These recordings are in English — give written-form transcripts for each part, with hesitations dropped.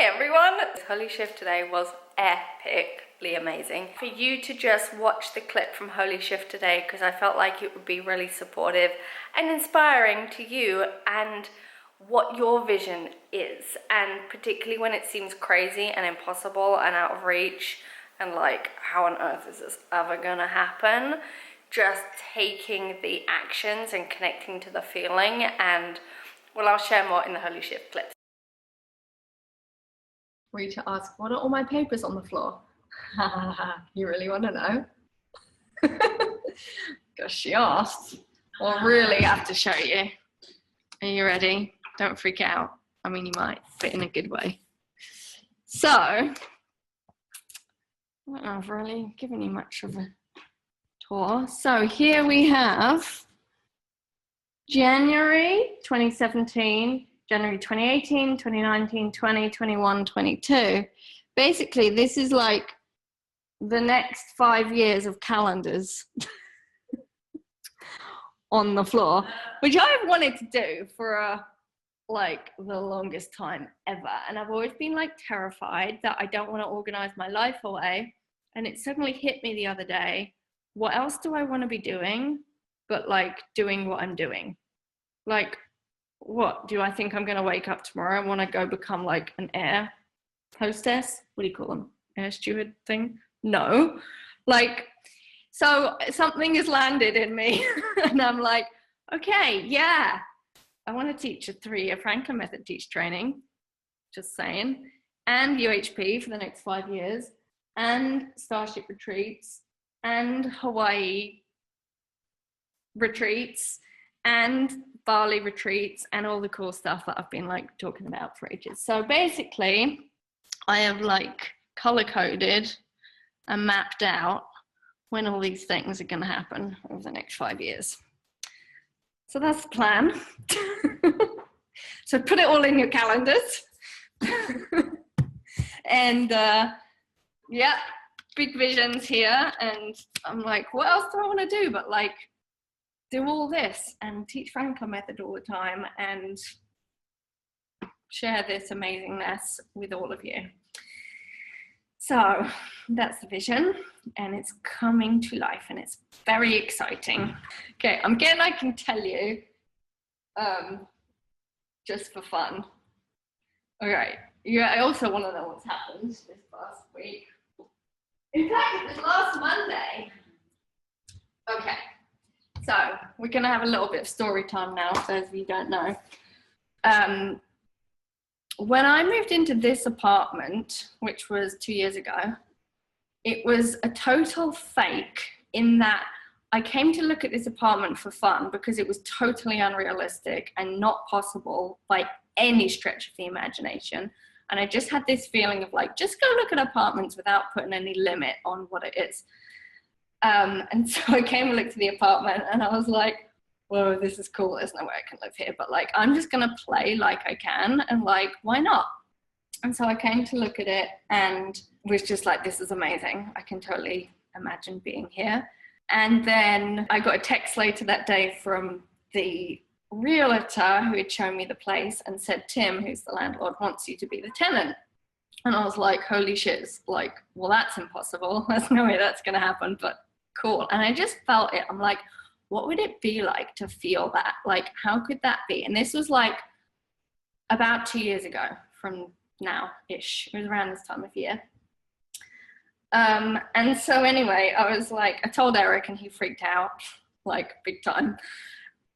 Hey everyone! This Holy Shift today was epically amazing. For you to just watch the clip from Holy Shift today, because I felt like it would be really supportive and inspiring to you and what your vision is, and particularly when it seems crazy and impossible and out of reach and like, how on earth is this ever gonna happen? Just taking the actions and connecting to the feeling, and well, I'll share more in the Holy Shift clips. For you to ask, what are all my papers on the floor? You really want to know? Because she asked. Well, really have to show you. Are you ready? Don't freak out. I mean, you might, but in a good way. So, I don't know if I've really given you much of a tour. So here we have January 2017, January 2018, 2019, 20, 21, 22. Basically, this is like the next 5 years of calendars on the floor, which I've wanted to do for like the longest time ever. And I've always been like terrified that I don't want to organize my life away. And it suddenly hit me the other day. What else do I want to be doing but like doing what I'm doing? Like, what do I think I'm going to wake up tomorrow and want to go become like an air hostess? What do you call them? Air steward thing? No. Like, so something has landed in me and I'm like, okay, yeah, I want to teach a 3-year Franklin method teach training, just saying, and UHP for the next 5 years, and Starship retreats, and Hawaii retreats, and Bali retreats, and all the cool stuff that I've been like talking about for ages. So basically, I have like color coded and mapped out when all these things are going to happen over the next 5 years. So that's the plan. So put it all in your calendars. And yeah, big visions here. And I'm like, what else do I want to do but like do all this and teach Franklin method all the time and share this amazingness with all of you. So that's the vision, and it's coming to life, and it's very exciting. Okay, again, I can tell you, just for fun. All right, yeah, I also want to know what's happened this past week. In fact, it was last Monday. Okay. So we're going to have a little bit of story time now, for those of you who don't know. When I moved into this apartment, which was 2 years ago, it was a total fake in that I came to look at this apartment for fun because it was totally unrealistic and not possible by any stretch of the imagination. And I just had this feeling of like, just go look at apartments without putting any limit on what it is. And so I came and looked at the apartment and I was like, whoa, this is cool. There's no way I can live here, but like, I'm just going to play like I can and like, why not? And so I came to look at it and was just like, this is amazing. I can totally imagine being here. And then I got a text later that day from the realtor who had shown me the place and said, Tim, who's the landlord, wants you to be the tenant. And I was like, holy shit, like, well, that's impossible. There's no way that's going to happen, but cool. And I just felt it. I'm like, what would it be like to feel that? Like, how could that be? And this was like about 2 years ago from now-ish. It was around this time of year. And so anyway, I was like, I told Eric and he freaked out, like big time.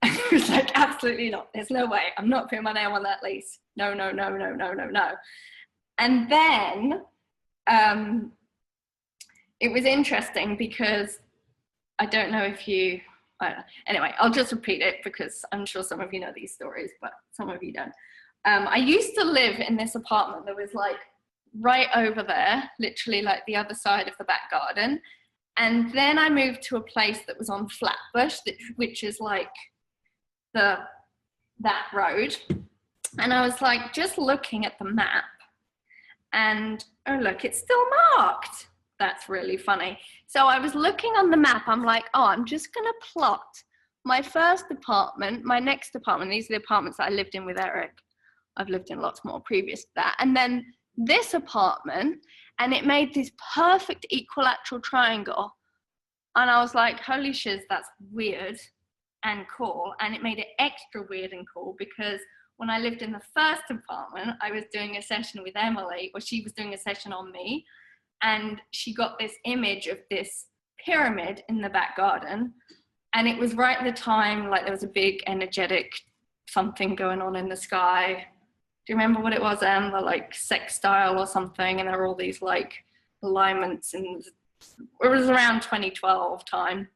He was like, absolutely not. There's no way. I'm not putting my name on that lease. No, no, no, no, no, no, no. And then it was interesting because I don't know if you, anyway, I'll just repeat it because I'm sure some of you know these stories, but some of you don't. I used to live in this apartment that was like right over there, literally like the other side of the back garden. And then I moved to a place that was on Flatbush, which is like that road. And I was like, just looking at the map and, oh look, it's still marked. That's really funny. So I was looking on the map. I'm like, oh, I'm just going to plot my first apartment, my next apartment. These are the apartments that I lived in with Eric. I've lived in lots more previous to that. And then this apartment, and it made this perfect equilateral triangle. And I was like, holy shiz, that's weird and cool. And it made it extra weird and cool because when I lived in the first apartment, I was doing a session with Emily, or she was doing a session on me, and she got this image of this pyramid in the back garden. And it was right at the time, like there was a big energetic something going on in the sky. Do you remember what it was, Em? The like sextile or something, and there were all these like alignments, and it was around 2012 time.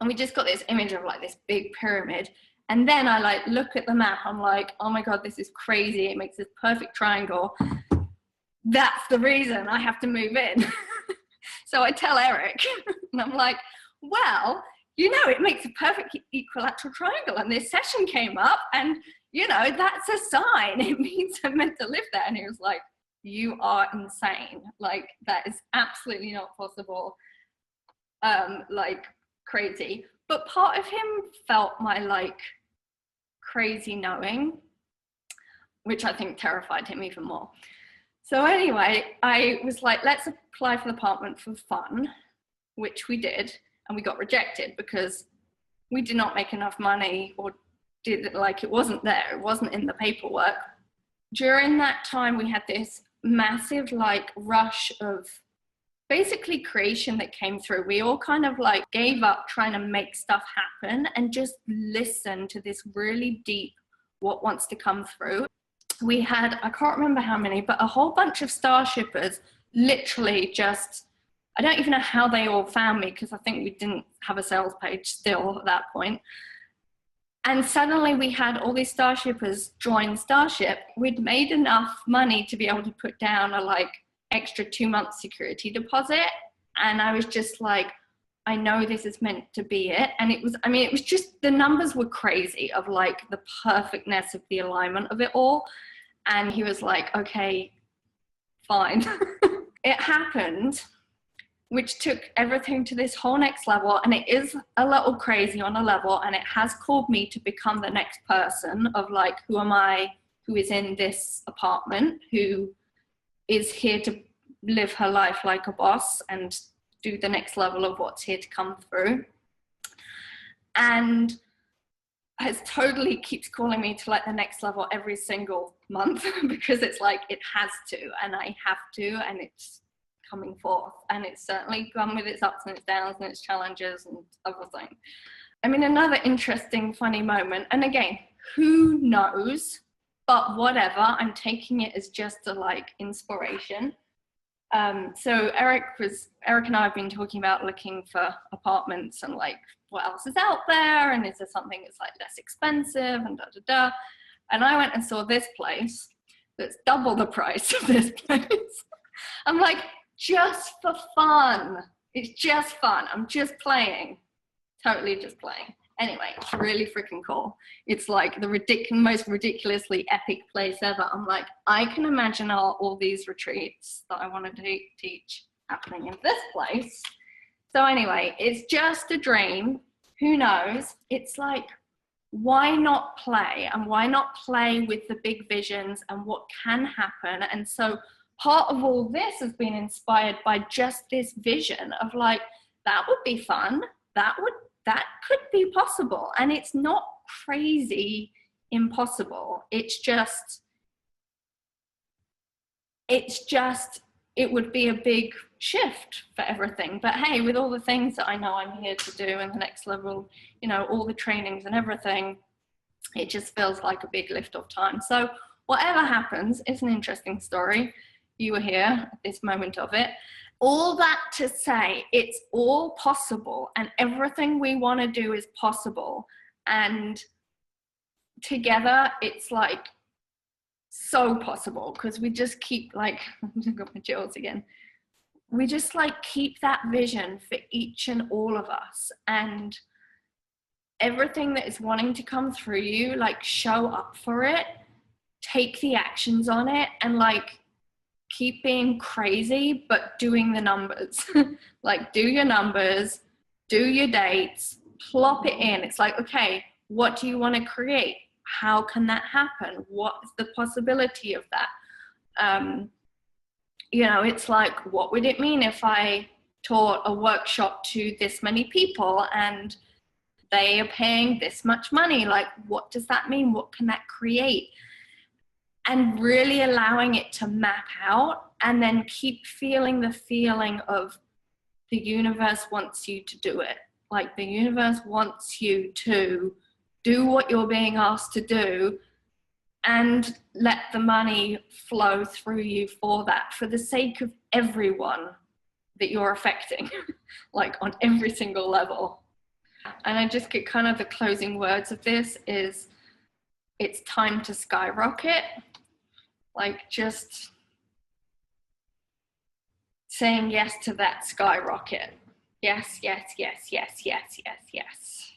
And we just got this image of like this big pyramid. And then I like look at the map, I'm like, oh my God, this is crazy. It makes this perfect triangle. That's the reason I have to move in. So I tell Eric, and I'm like, well, you know, it makes a perfect equilateral triangle, and this session came up, and you know, that's a sign. It means I'm meant to live there. And he was like, you are insane. Like, that is absolutely not possible. Like, crazy. But part of him felt my, like, crazy knowing, which I think terrified him even more. So anyway, I was like, let's apply for the apartment for fun, which we did, and we got rejected because we did not make enough money, or did, like, it wasn't there, it wasn't in the paperwork. During that time, we had this massive like rush of basically creation that came through. We all kind of like gave up trying to make stuff happen and just listen to this really deep what wants to come through. We had, I can't remember how many, but a whole bunch of starshippers literally just, I don't even know how they all found me, because I think we didn't have a sales page still at that point. And suddenly we had all these starshippers join Starship. We'd made enough money to be able to put down a like extra 2-month security deposit. And I was just like, I know this is meant to be it. And it was, I mean, it was just, the numbers were crazy of like the perfectness of the alignment of it all. And he was like, okay, fine. It happened, which took everything to this whole next level. And it is a little crazy on a level, and it has called me to become the next person of like, who am I, who is in this apartment, who is here to live her life like a boss and do the next level of what's here to come through. And it totally keeps calling me to like the next level every single month because it's like, it has to, and I have to, and it's coming forth. And it's certainly gone with its ups and its downs and its challenges and everything. I mean, another interesting, funny moment, and again, who knows, but whatever, I'm taking it as just a like inspiration. So Eric and I have been talking about looking for apartments and like what else is out there, and is there something that's like less expensive and da. And I went and saw this place that's double the price of this place. I'm like, just for fun. It's just fun. I'm just playing. Totally just playing. Anyway, it's really freaking cool. It's like the most ridiculously epic place ever. I'm like, I can imagine all these retreats that I want to teach happening in this place. So anyway, it's just a dream. Who knows? It's like, why not play? And why not play with the big visions and what can happen? And so part of all this has been inspired by just this vision of like, that would be fun. That could be possible. And it's not crazy impossible. It would be a big shift for everything. But hey, with all the things that I know I'm here to do in the next level, you know, all the trainings and everything, it just feels like a big lift of time. So whatever happens, it's an interesting story. You were here at this moment of it. All that to say, it's all possible, and everything we want to do is possible. And together, it's like so possible, because we just keep like, I've got my chills again. We just like keep that vision for each and all of us, and everything that is wanting to come through you, like show up for it, take the actions on it, and like keep being crazy, but doing the numbers. Like, do your numbers, do your dates, plop it in. It's like, okay, what do you want to create? How can that happen? What is the possibility of that? you know, it's like, what would it mean if I taught a workshop to this many people and they are paying this much money? Like, what does that mean? What can that create? And really allowing it to map out, and then keep feeling the feeling of the universe wants you to do it. Like, the universe wants you to do what you're being asked to do, and let the money flow through you for that, for the sake of everyone that you're affecting, like on every single level. And I just get kind of the closing words of this is, it's time to skyrocket. Like, just saying yes to that skyrocket. Yes, yes, yes, yes, yes, yes, yes.